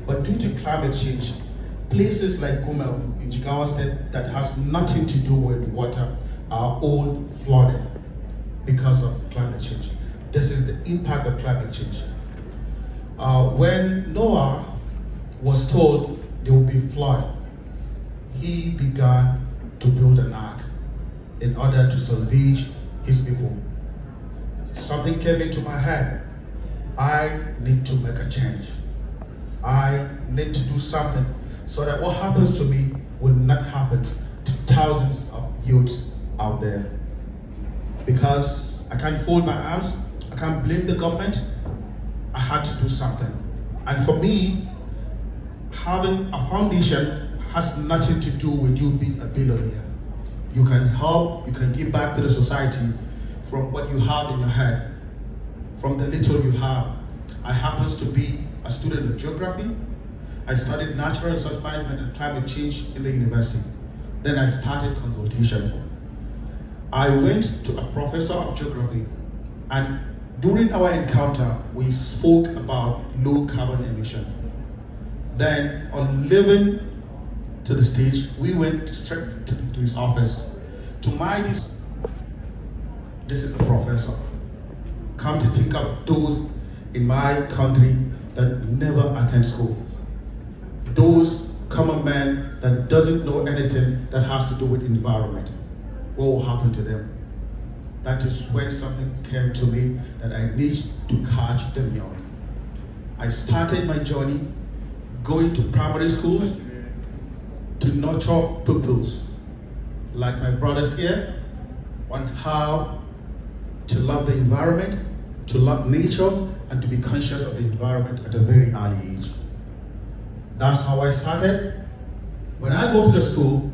But due to climate change, places like Gumel in Jigawa State that has nothing to do with water are all flooded because of climate change. This is the impact of climate change. When Noah was told there would be flood, he began to build an ark in order to salvage his people. Something came into my head. I need to make a change. I need to do something so that what happens to me will not happen to thousands of youths out there. Because I can't fold my arms, I can't blame the government. I had to do something. And for me, having a foundation has nothing to do with you being a billionaire. You can help, you can give back to the society from what you have in your head, from the little you have. I happen to be a student of geography. I studied natural resource management and climate change in the university. Then I started consultation. I went to a professor of geography, and during our encounter, we spoke about low carbon emission. Then on leaving to the stage, we went straight to his office. To my this is a professor. Come to think of those in my country that never attend school. Those common men that doesn't know anything that has to do with environment. What will happen to them? That is when something came to me that I need to catch them young. I started my journey going to primary schools to nurture pupils like my brothers here on how to love the environment, to love nature, and to be conscious of the environment at a very early age. That's how I started. When I go to the school,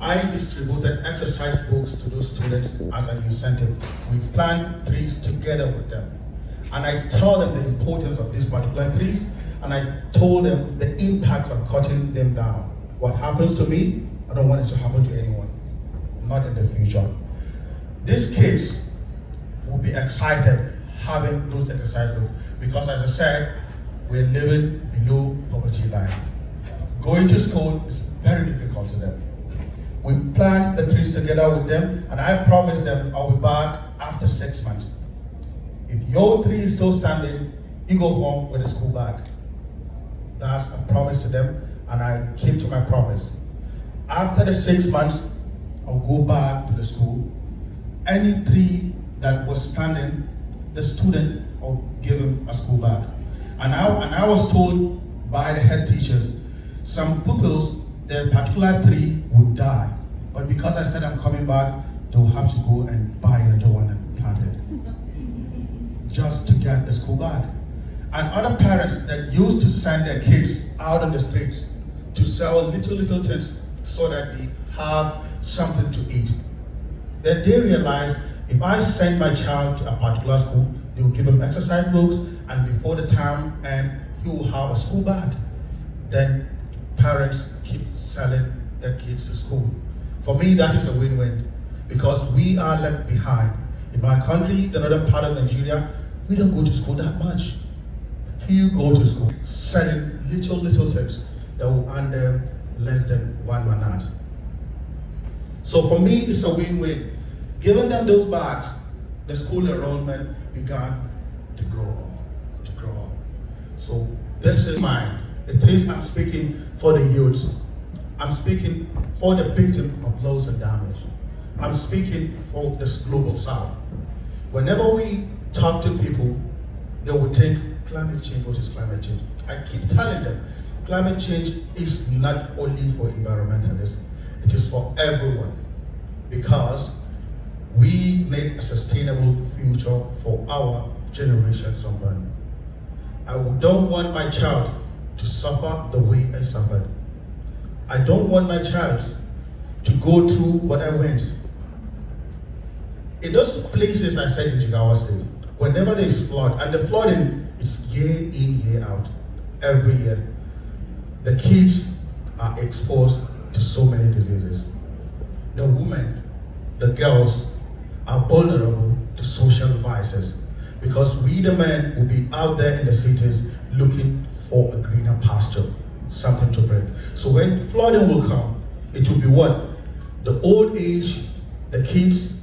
I distributed exercise books to those students as an incentive. We plant trees together with them. And I told them the importance of these particular trees, and I told them the impact of cutting them down. What happens to me, I don't want it to happen to anyone, not in the future. These kids will be excited having those exercise books because, as I said, we're living below poverty line. Going to school is very difficult to them. We plant the trees together with them, and I promise them I'll be back after 6 months. If your tree is still standing, you go home with a school bag. That's a promise to them, and I keep to my promise. After the 6 months, I'll go back to the school. Any tree that was standing, the student, I'll give him a school bag. And I was told by the head teachers, some pupils, their particular tree would die. But because I said I'm coming back, they'll have to go and buy another one and plant it. Just to get the school bag. And other parents that used to send their kids out on the streets to sell little things so that they have something to eat. Then they realized if I send my child to a particular school, they will give him exercise books, and before the term ends, he will have a school bag. Then parents keep selling their kids to school. For me, that is a win-win because we are left behind. In my country, the northern part of Nigeria, we don't go to school that much. Few go to school, selling little things that will earn them less than 1 manat. So for me, it's a win-win. Giving them those bags, the school enrollment began to grow up. So this is mine. It is I'm speaking for the youths. I'm speaking for the victim of loss and damage. I'm speaking for this global south. Whenever we talk to people, they will think climate change, what is climate change? I keep telling them, climate change is not only for environmentalists, it is for everyone. Because we need a sustainable future for our generations unborn. I don't want my child to suffer the way I suffered. I don't want my child to go through what I went. In those places I said in Jigawa State, whenever there is flood, and the flooding is year in, year out, every year, the kids are exposed to so many diseases. The women, the girls, are vulnerable to social biases because we the men will be out there in the cities looking for for a greener pasture, something to bring. So when flooding will come, it will be what? The old age, the kids,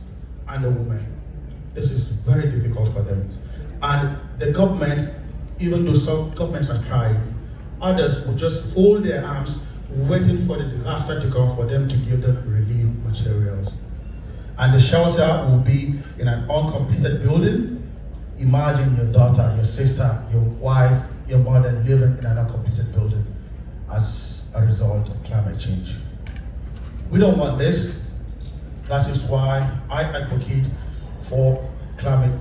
and the women. This is very difficult for them. And the government, even though some governments are trying, others will just fold their arms, waiting for the disaster to come for them to give them relief materials. And the shelter will be in an uncompleted building. Imagine your daughter, your sister, your wife, your mother living in an uncompleted building as a result of climate change. We don't want this. That is why I advocate for climate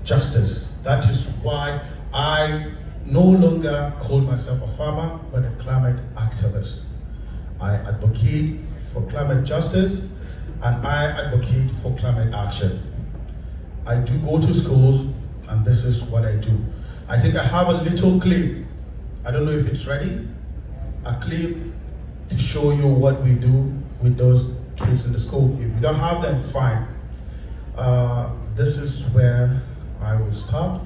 justice. That is why I no longer call myself a farmer, but a climate activist. I advocate for climate justice, and I advocate for climate action. I do go to schools, and this is what I do. I think I have a little clip. I don't know if it's ready. A clip to show you what we do with those kids in the school. If you don't have them, fine. This is where I will stop.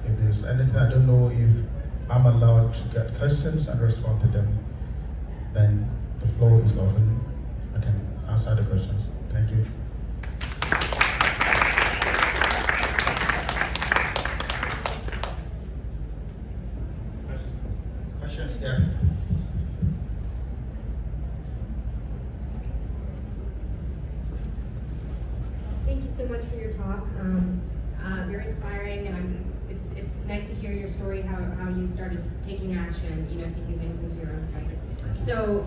If there's anything, I don't know if I'm allowed to get questions and respond to them, then the floor is open. I can answer the questions. Thank you. Questions? Yeah. Thank you so much for your talk. Very inspiring, and it's nice to hear your story, how you started taking action, taking things into your own hands. So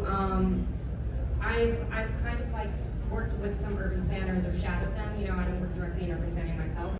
I've kind of like worked with some urban planners or shadowed them. I don't work directly in urban planning myself.